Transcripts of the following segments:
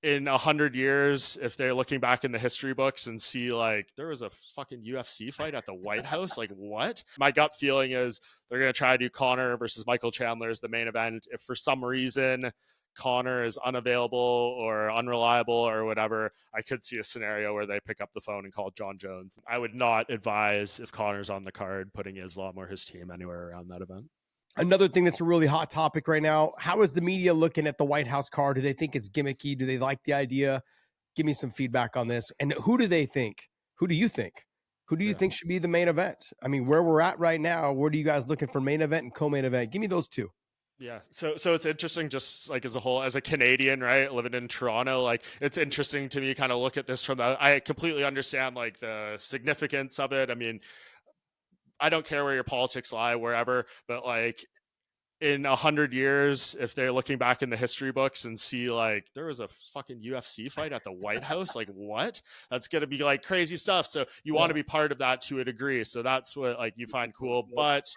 in 100 years, if they're looking back in the history books and see like there was a fucking UFC fight at the White House, like what? My gut feeling is they're gonna try to do Connor versus Michael Chandler as the main event. If for some reason Connor is unavailable or unreliable or whatever, I could see a scenario where they pick up the phone and call John Jones. I would not advise, if Connor's on the card, putting Islam or his team anywhere around that event. Another thing that's a really hot topic right now, how is the media looking at the White House card? Do they think it's gimmicky? Do they like the idea? Give me some feedback on this. And who do they think? Who do you think? Who do you think should be the main event? I mean, where we're at right now, where do you guys looking for main event and co-main event? Give me those two. Yeah. So it's interesting, just like as a whole, as a Canadian, right, living in Toronto, like it's interesting to me kind of look at this from the, I completely understand like the significance of it. I mean, I don't care where your politics lie, wherever, but like in 100 years, if they're looking back in the history books and see like there was a fucking UFC fight at the White House, like what? That's gonna be like crazy stuff. So you want to be part of that to a degree. So that's what like you find cool. But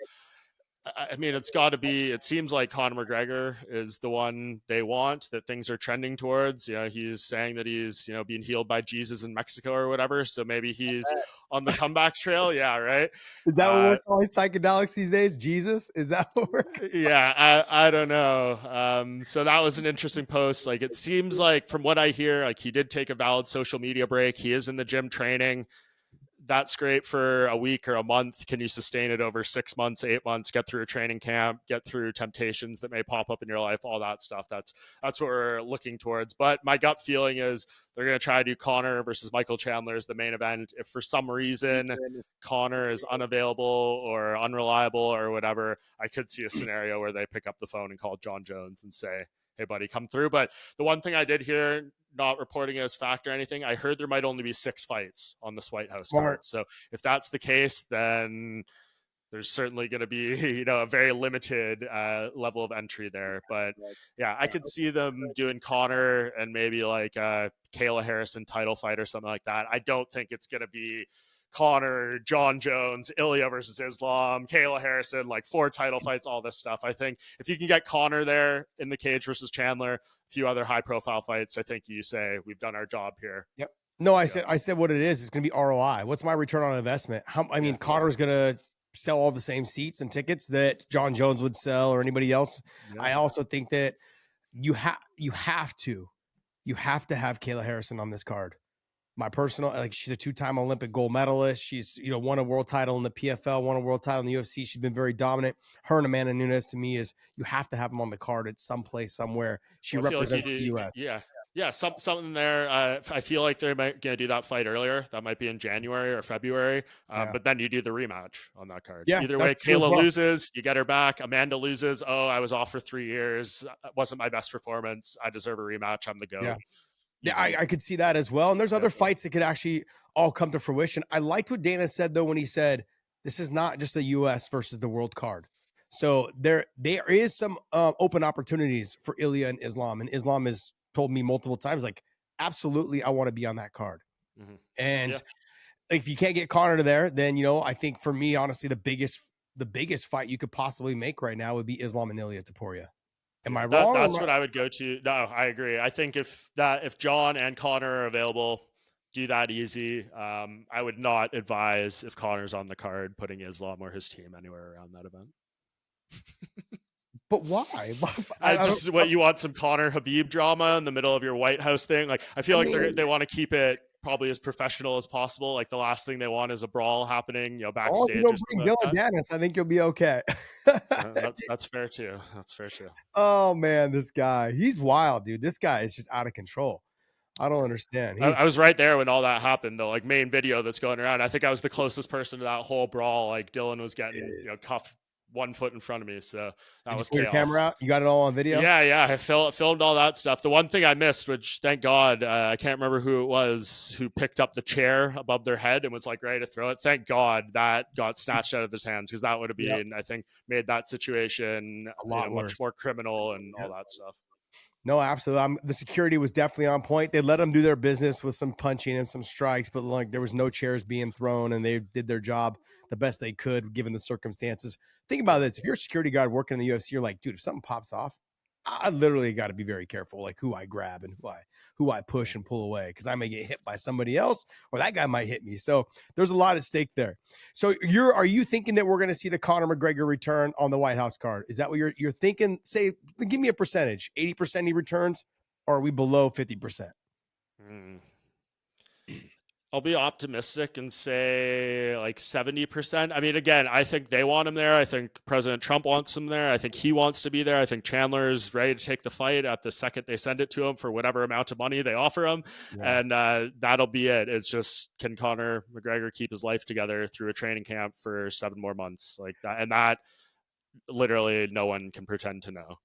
I mean, it's got to be. It seems like Conor McGregor is the one they want. That things are trending towards. You know, he's saying that he's being healed by Jesus in Mexico or whatever. So maybe he's on the comeback trail. Yeah, right. Is that what we're calling psychedelics these days? Jesus? Is that what we're? Yeah, I don't know. So that was an interesting post. Like it seems like from what I hear, like he did take a valid social media break. He is in the gym training. That's great for a week or a month. Can you sustain it over 6 months, 8 months, get through a training camp, get through temptations that may pop up in your life, all that stuff. That's what we're looking towards. But my gut feeling is they're going to try to do Connor versus Michael Chandler as the main event. If for some reason Connor is unavailable or unreliable or whatever, I could see a scenario where they pick up the phone and call John Jones and say, hey buddy, come through. But the one thing I did hear, not reporting it as fact or anything, I heard there might only be 6 fights on this White House card. So if that's the case, then there's certainly going to be, a very limited level of entry there. But yeah, I could see them doing Connor and maybe like a Kayla Harrison title fight or something like that. I don't think it's going to be Connor, John Jones, Ilya versus Islam, Kayla Harrison, like 4 title fights, all this stuff. I think if you can get Connor there in the cage versus Chandler, a few other high profile fights, I think you say we've done our job here. Yep. No, I said what it is. It's going to be ROI. What's my return on investment? Connor's going to sell all the same seats and tickets that John Jones would sell or anybody else. Yeah. I also think that you have to have Kayla Harrison on this card. My personal, like she's a 2-time Olympic gold medalist. She's, won a world title in the PFL, won a world title in the UFC. She's been very dominant. Her and Amanda Nunes, to me, is you have to have them on the card at some place, somewhere. She represents the U.S. Yeah, something there. I feel like they're going to do that fight earlier. That might be in January or February. But then you do the rematch on that card. Yeah, either way, Kayla loses, you get her back. Amanda loses. Oh, I was off for 3 years. It wasn't my best performance. I deserve a rematch. I'm the GOAT. Yeah, I could see that as well. And there's other fights that could actually all come to fruition. I liked what Dana said, though, when he said, this is not just the U.S. versus the world card. So there is some open opportunities for Ilya and Islam. And Islam has told me multiple times, like, absolutely, I want to be on that card. Mm-hmm. And if you can't get Connor there, then, I think for me, honestly, the biggest fight you could possibly make right now would be Islam and Ilya Taporia. Am I wrong? That's what I would go to. No, I agree. I think if John and Connor are available, do that easy. I would not advise, if Connor's on the card, putting Islam or his team anywhere around that event. But why? What you want, some Connor Habib drama in the middle of your White House thing? Like I feel like they want to keep it probably as professional as possible. Like the last thing they want is a brawl happening, backstage. You don't bring Dylan Dennis, I think you'll be okay. That's fair too. That's fair too. Oh man, this guy, he's wild, dude. This guy is just out of control. I don't understand. I was right there when all that happened, though. Like main video that's going around. I think I was the closest person to that whole brawl. Like Dylan was getting cuffed 1 foot in front of me, so that was chaos. Your camera out? You got it all on video? Yeah. I filmed all that stuff. The one thing I missed, which thank God, I can't remember who it was who picked up the chair above their head and was like ready to throw it. Thank God that got snatched out of his hands, because that would have been, I think, made that situation a lot much more criminal and all that stuff. No, absolutely. The security was definitely on point. They let them do their business with some punching and some strikes, but like there was no chairs being thrown, and they did their job the best they could given the circumstances. Think about this. If you're a security guard working in the UFC, you're like, dude, if something pops off, I literally got to be very careful, like who I grab and who I push and pull away, because I may get hit by somebody else, or that guy might hit me. So there's a lot at stake there. So are you thinking that we're going to see the Conor McGregor return on the White House card? Is that what you're thinking? Say, give me a percentage. 80% he returns, or are we below 50%? I'll be optimistic and say like 70%. I mean, again, I think they want him there. I think President Trump wants him there. I think he wants to be there. I think Chandler is ready to take the fight at the second they send it to him for whatever amount of money they offer him. Yeah. And that'll be it. It's just, can Conor McGregor keep his life together through a training camp for 7 more months like that? And that literally no one can pretend to know.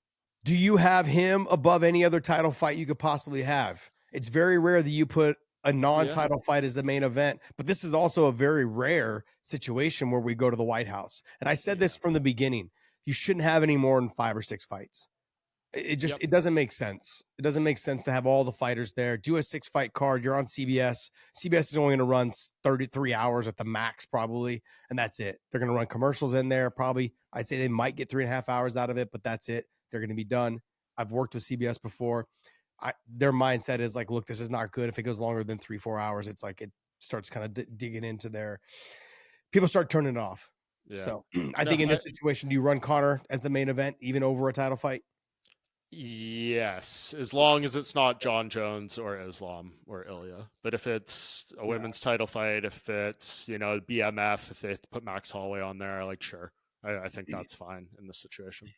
Do you have him above any other title fight you could possibly have? It's very rare that you put a non-title fight as the main event, but this is also a very rare situation where we go to the White House. And I said this from the beginning, you shouldn't have any more than 5 or 6 fights. It just, it doesn't make sense. It doesn't make sense to have all the fighters there. Do a 6-fight card. You're on CBS. CBS is only going to run 33 hours at the max probably. And that's it. They're going to run commercials in there. Probably, I'd say they might get 3.5 hours out of it, but that's it. They're going to be done. I've worked with CBS before. Their mindset is like, look, this is not good. If it goes longer than 3-4 hours, it's like it starts kind of digging into their, people start turning it off. Yeah. So I think in this situation, do you run Conor as the main event, even over a title fight? Yes, as long as it's not John Jones or Islam or Ilya. But if it's a women's title fight, if it's, BMF, if they put Max Holloway on there, like, sure. I think that's fine in this situation.